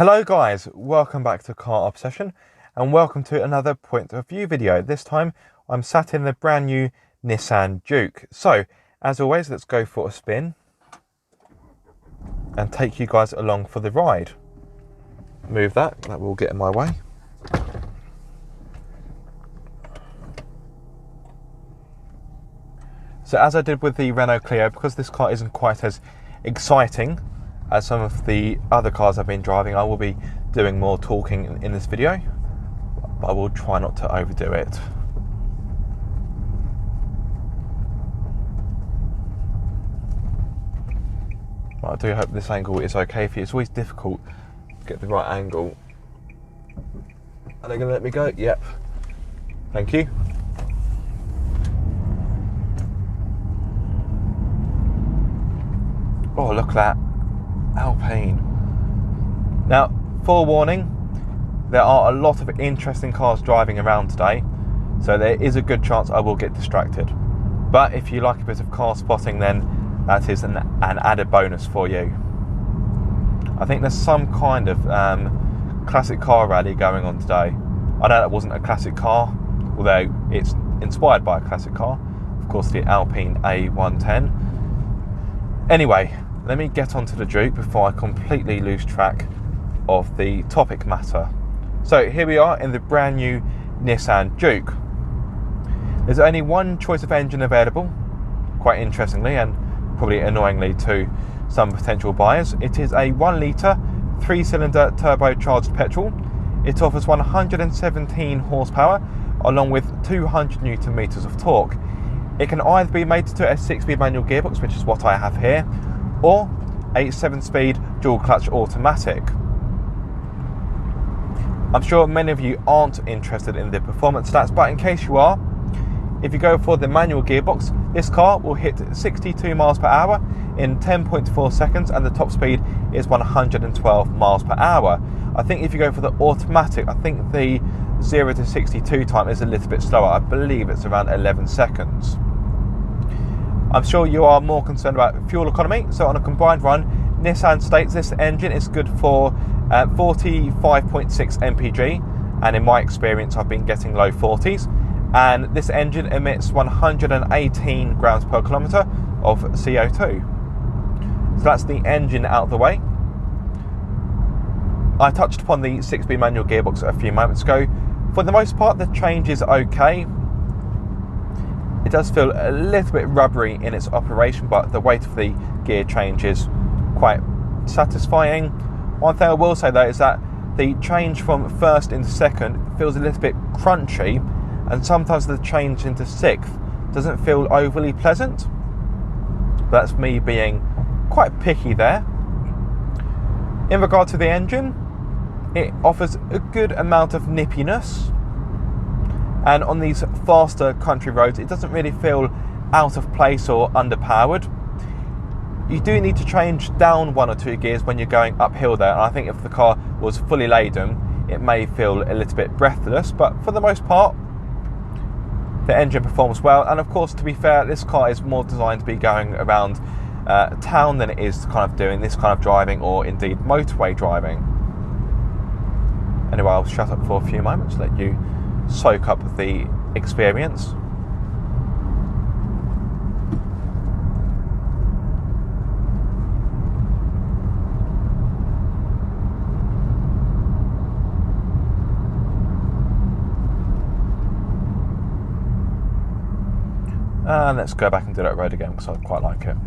Hello guys, welcome back to Car Obsession and welcome to another point of view video. This time I'm sat in the brand new Nissan Juke. So as always, let's go for a spin and take you guys along for the ride. Move that will get in my way. So as I did with the Renault Clio, because this car isn't quite as exciting as some of the other cars I've been driving, I will be doing more talking in this video, but I will try not to overdo it. Well, I do hope this angle is okay for you. It's always difficult to get the right angle. Are they going to let me go? Yep. Thank you. Oh, look at that. Alpine. Now, forewarning, there are a lot of interesting cars driving around today, so there is a good chance I will get distracted. But if you like a bit of car spotting, then that is an added bonus for you. I think there's some kind of classic car rally going on today. I know that wasn't a classic car, although it's inspired by a classic car, of course the Alpine A110. Anyway, let me get onto the Juke before I completely lose track of the topic matter. So here we are in the brand new Nissan Juke. There's only one choice of engine available, quite interestingly and probably annoyingly to some potential buyers. It is a 1 litre 3-cylinder turbocharged petrol. It offers 117 horsepower along with 200 newton meters of torque. It can either be mated to a 6-speed manual gearbox, which is what I have here, or a 7-speed dual clutch automatic. I'm sure many of you aren't interested in the performance stats, but in case you are, if you go for the manual gearbox, this car will hit 62 miles per hour in 10.4 seconds and the top speed is 112 miles per hour. I think if you go for the automatic, I think the 0 to 62 time is a little bit slower. I believe it's around 11 seconds. I'm sure you are more concerned about fuel economy, so on a combined run, Nissan states this engine is good for 45.6 mpg, and in my experience I've been getting low 40s, and this engine emits 118 grams per kilometre of CO2. So that's the engine out of the way. I touched upon the 6-speed manual gearbox a few moments ago. For the most part the change is okay. It does feel a little bit rubbery in its operation, but the weight of the gear change is quite satisfying. One thing I will say though is that the change from first into second feels a little bit crunchy, and sometimes the change into sixth doesn't feel overly pleasant. That's me being quite picky there. In regard to the engine, it offers a good amount of nippiness. And on these faster country roads, it doesn't really feel out of place or underpowered. You do need to change down 1 or 2 gears when you're going uphill there, and I think if the car was fully laden, it may feel a little bit breathless, but for the most part, the engine performs well. And of course, to be fair, this car is more designed to be going around town than it is kind of doing this kind of driving or indeed motorway driving. Anyway, I'll shut up for a few moments, let you soak up the experience. And let's go back and do that road again because I quite like it.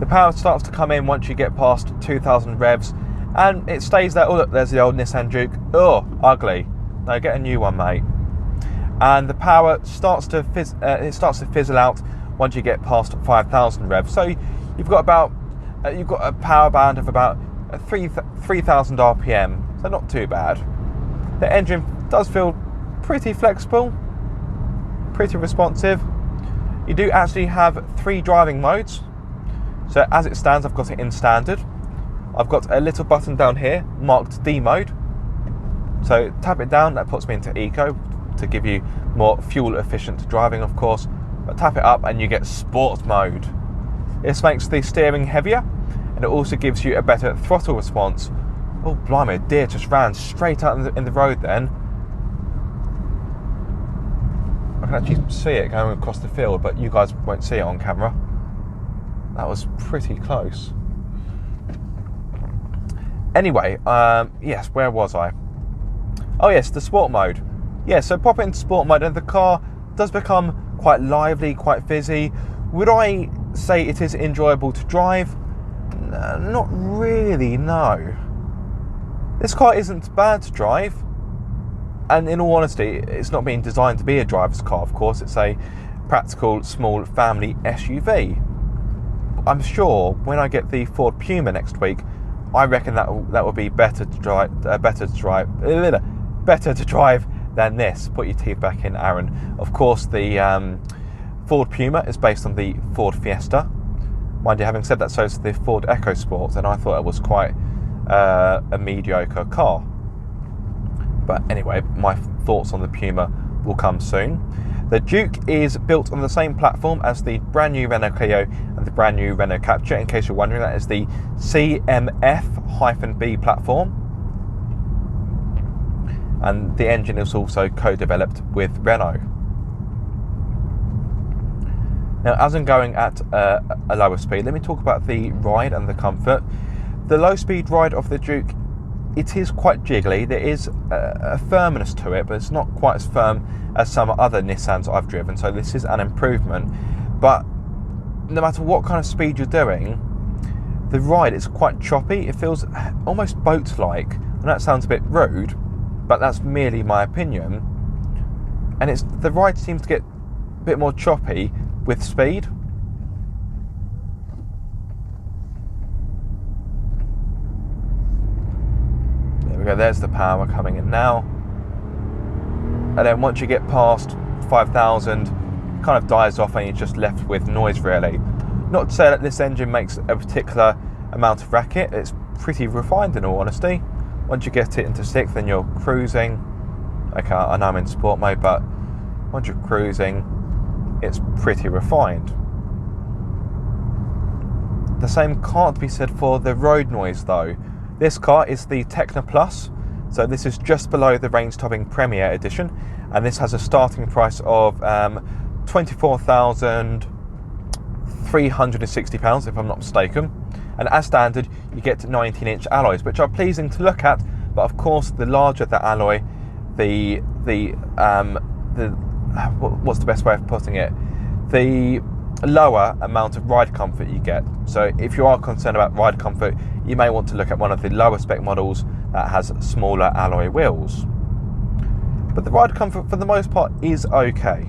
The power starts to come in once you get past 2,000 revs, and it stays there. Oh look, there's the old Nissan Juke. Oh, ugly. No, get a new one, mate. And the power starts to fizzle out once you get past 5,000 revs. So you've got a power band of about 3,000 RPM. So not too bad. The engine does feel pretty flexible, pretty responsive. You do actually have 3 driving modes. So as it stands, I've got it in standard. I've got a little button down here marked D mode. So tap it down, that puts me into eco to give you more fuel efficient driving, of course. But tap it up and you get sport mode. This makes the steering heavier, and it also gives you a better throttle response. Oh blimey, a deer just ran straight out in the road then. I can actually see it going across the field, but you guys won't see it on camera. That was pretty close. Anyway, yes, where was I? Oh yes, the sport mode. Yeah, so pop it into sport mode and the car does become quite lively, quite fizzy. Would I say it is enjoyable to drive? Not really, no. This car isn't bad to drive. And in all honesty, it's not been designed to be a driver's car, of course. It's a practical, small family SUV. I'm sure when I get the Ford Puma next week, I reckon that will be better to drive than this. Put your teeth back in, Aaron. Of course, the Ford Puma is based on the Ford Fiesta. Mind you, having said that, so is the Ford EcoSport, and I thought it was quite a mediocre car. But anyway, my thoughts on the Puma will come soon. The Juke is built on the same platform as the brand new Renault Clio and the brand new Renault Captur. In case you're wondering, that is the CMF-B platform. And the engine is also co-developed with Renault. Now, as I'm going at a lower speed, let me talk about the ride and the comfort. The low-speed ride of the Juke, it is quite jiggly. There is a firmness to it, but it's not quite as firm as some other Nissans I've driven, so this is an improvement. But no matter what kind of speed you're doing, the ride is quite choppy. It feels almost boat-like, and that sounds a bit rude, but that's merely my opinion. And the ride seems to get a bit more choppy with speed. There we go, there's the power coming in now. And then once you get past 5,000, it kind of dies off and you're just left with noise, really. Not to say that this engine makes a particular amount of racket. It's pretty refined in all honesty. Once you get it into 6th, then you're cruising. Okay, I know I'm in sport mode, but once you're cruising, it's pretty refined. The same can't be said for the road noise though. This car is the Tekna Plus, so this is just below the range-topping Premier Edition, and this has a starting price of £24,360 if I'm not mistaken. And as standard, you get 19-inch alloys, which are pleasing to look at. But of course, the larger the alloy, what's the best way of putting it? The lower amount of ride comfort you get. So if you are concerned about ride comfort, you may want to look at one of the lower spec models that has smaller alloy wheels. But the ride comfort for the most part is okay.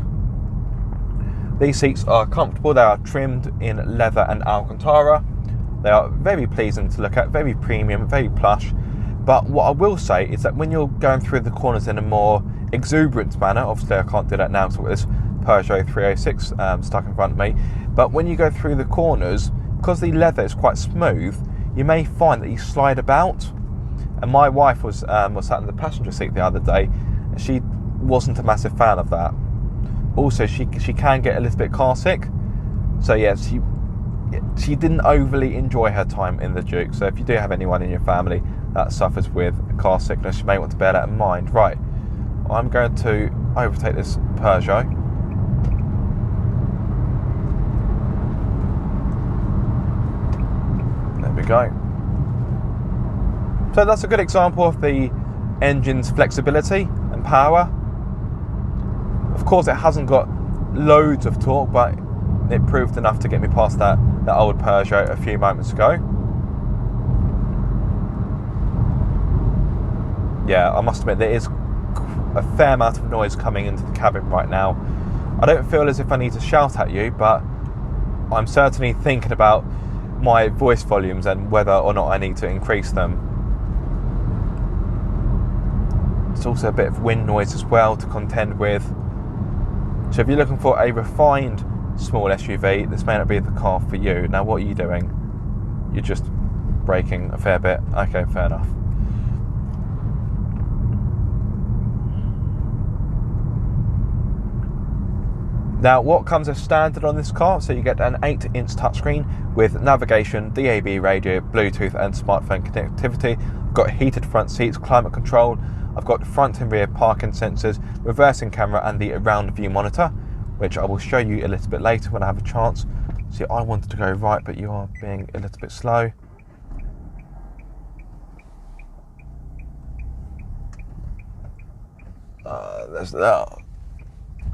These seats are comfortable. They are trimmed in leather and Alcantara. They are very pleasing to look at, very premium, very plush. But what I will say is that when you're going through the corners in a more exuberant manner, obviously I can't do that now because I've got this Peugeot 306 stuck in front of me, but when you go through the corners, because the leather is quite smooth, you may find that you slide about. And my wife was sat in the passenger seat the other day, and she wasn't a massive fan of that. Also, she can get a little bit car sick, so yeah, she didn't overly enjoy her time in the Juke. So if you do have anyone in your family that suffers with car sickness, you may want to bear that in mind. Right, I'm going to overtake this Peugeot. There we go. So that's a good example of the engine's flexibility and power. Of course, it hasn't got loads of torque, but it proved enough to get me past that old Peugeot a few moments ago. Yeah, I must admit there is a fair amount of noise coming into the cabin right now. I don't feel as if I need to shout at you, but I'm certainly thinking about my voice volumes and whether or not I need to increase them. There's also a bit of wind noise as well to contend with. So if you're looking for a refined small SUV, this may not be the car for you. Now, what are you doing? You're just braking a fair bit. Okay, fair enough. Now, what comes as standard on this car, so you get an 8-inch touchscreen with navigation, DAB radio, Bluetooth and smartphone connectivity. I've got heated front seats, climate control. I've got front and rear parking sensors, reversing camera and the round view monitor, which I will show you a little bit later when I have a chance. See, I wanted to go right, but you are being a little bit slow.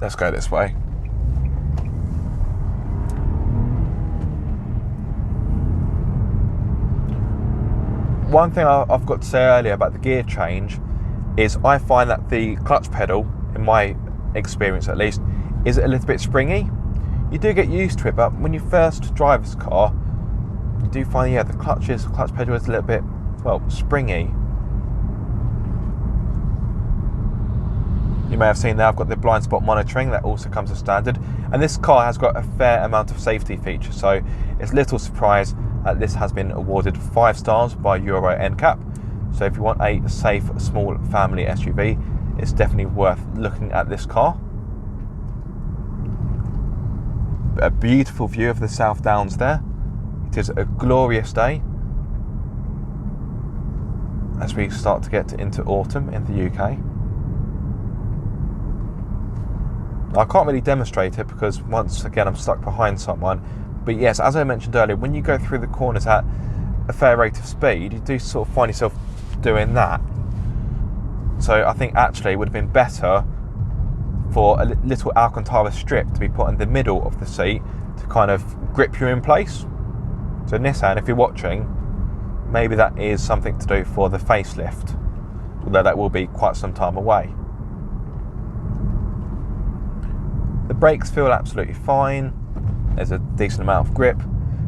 Let's go this way. One thing I've got to say earlier about the gear change is I find that the clutch pedal, in my experience at least, is a little bit springy. You do get used to it, but when you first drive this car, you do find, yeah, the clutch pedal is a little bit, well, springy. You may have seen there I've got the blind spot monitoring, that also comes as standard. And this car has got a fair amount of safety features, so it's little surprise that this has been awarded 5 stars by Euro NCAP. So if you want a safe, small family SUV, it's definitely worth looking at this car. A beautiful view of the South Downs there. It is a glorious day as we start to get into autumn in the UK. I can't really demonstrate it because once again I'm stuck behind someone, but yes, as I mentioned earlier, when you go through the corners at a fair rate of speed, you do sort of find yourself doing that. So I think actually it would have been better for a little Alcantara strip to be put in the middle of the seat to kind of grip you in place. So Nissan, if you're watching, maybe that is something to do for the facelift, although that will be quite some time away. The brakes feel absolutely fine. There's a decent amount of grip.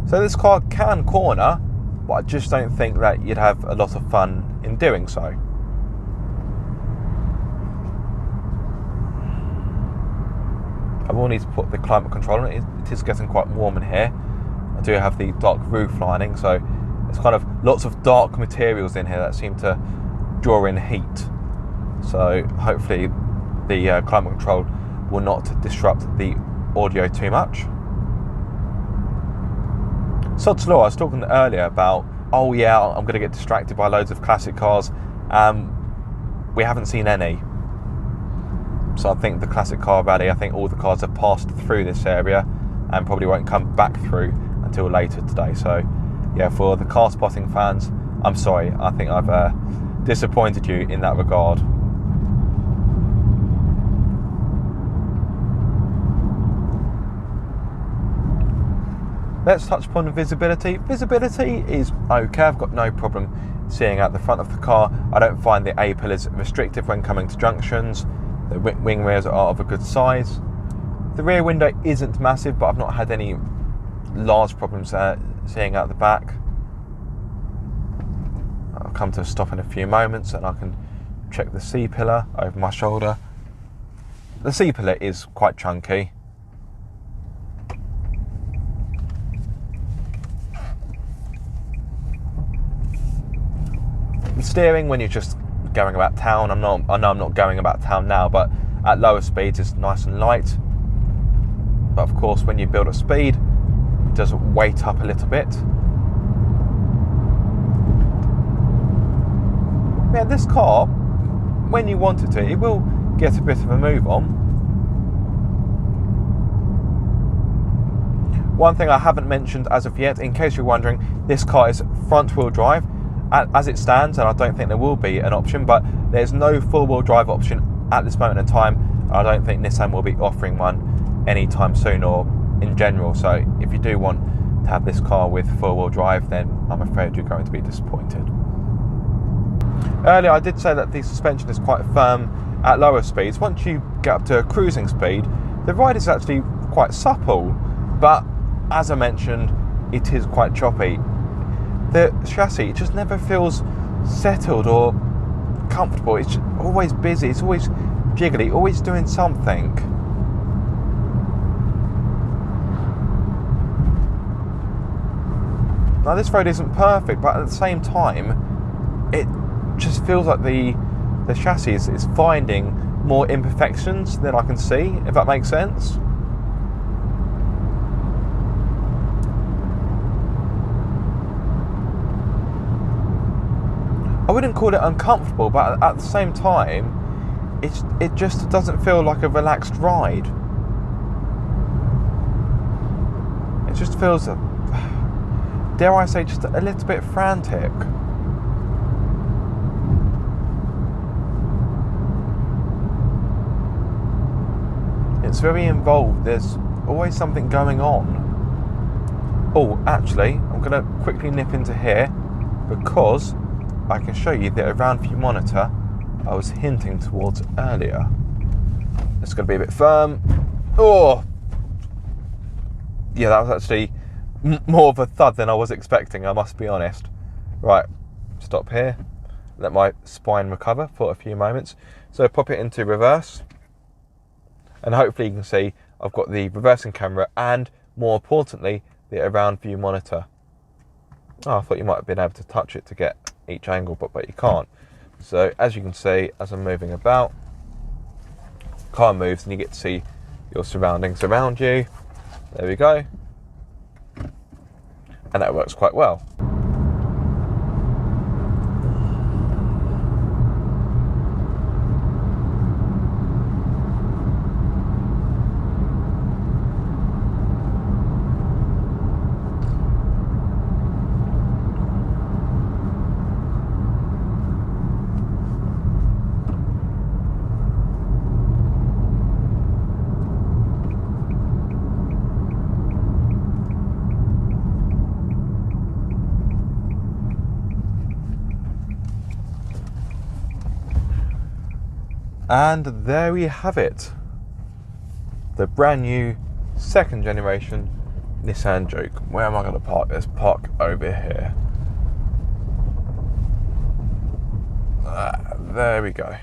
So this car can corner, but I just don't think that you'd have a lot of fun in doing so. I will need to put the climate control on. It is getting quite warm in here. I do have the dark roof lining, so it's kind of lots of dark materials in here that seem to draw in heat. So hopefully the climate control will not disrupt the audio too much. Sod's Law, I was talking earlier about, oh yeah, I'm going to get distracted by loads of classic cars. We haven't seen any. So I think the classic car rally, I think all the cars have passed through this area and probably won't come back through until later today. So yeah, for the car spotting fans, I'm sorry, I think I've disappointed you in that regard. Let's touch upon visibility. Visibility is okay, I've got no problem seeing out the front of the car. I don't find the A-pillars restrictive when coming to junctions. The wing mirrors are of a good size. The rear window isn't massive, but I've not had any large problems seeing out the back. I'll come to a stop in a few moments and I can check the C-pillar over my shoulder. The C-pillar is quite chunky. The steering, when you're just going about town, I know I'm not going about town now, but at lower speeds it's nice and light. But of course, when you build up speed, it does weight up a little bit. Yeah, this car, when you want it to, it will get a bit of a move on. One thing I haven't mentioned as of yet, in case you're wondering, this car is front-wheel drive. As it stands, and I don't think there will be an option, but there's no four-wheel drive option at this moment in time. I don't think Nissan will be offering one anytime soon or in general. So if you do want to have this car with four-wheel drive, then I'm afraid you're going to be disappointed. Earlier I did say that the suspension is quite firm at lower speeds. Once you get up to cruising speed, the ride is actually quite supple, but as I mentioned, it is quite choppy. The chassis, it just never feels settled or comfortable. It's always busy, it's always jiggly, always doing something. Now this road isn't perfect, but at the same time, it just feels like the chassis is finding more imperfections than I can see, if that makes sense. I wouldn't call it uncomfortable, but at the same time, it just doesn't feel like a relaxed ride. It just feels, dare I say, just a little bit frantic. It's very involved. There's always something going on. Oh, actually, I'm going to quickly nip into here because I can show you the around view monitor I was hinting towards earlier. It's going to be a bit firm. Oh! Yeah, that was actually more of a thud than I was expecting, I must be honest. Right, stop here. Let my spine recover for a few moments. So pop it into reverse. And hopefully you can see I've got the reversing camera and, more importantly, the around view monitor. Oh, I thought you might have been able to touch it to get each angle, but you can't. So as you can see, as I'm moving about, car moves and you get to see your surroundings around you. There we go. And that works quite well. And there we have it. The brand new second generation Nissan Juke. Where am I going to park this? Park over here. There we go.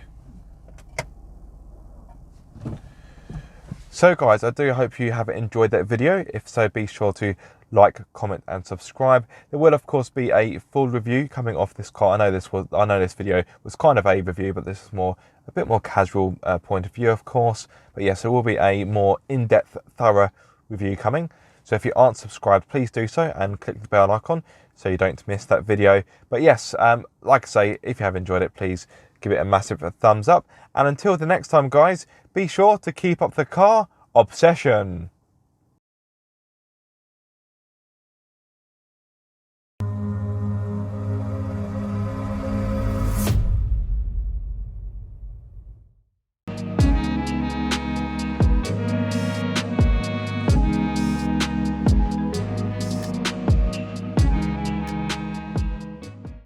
So guys, I do hope you have enjoyed that video. If so, be sure to like, comment and subscribe. There will of course be a full review coming off this car. I know this video was kind of a review, but this is a bit more casual point of view, of course. But yes, there will be a more in-depth, thorough review coming. So if you aren't subscribed, please do so and click the bell icon so you don't miss that video. But yes, like I say, if you have enjoyed it, please give it a massive thumbs up. And until the next time, guys, be sure to keep up the car obsession.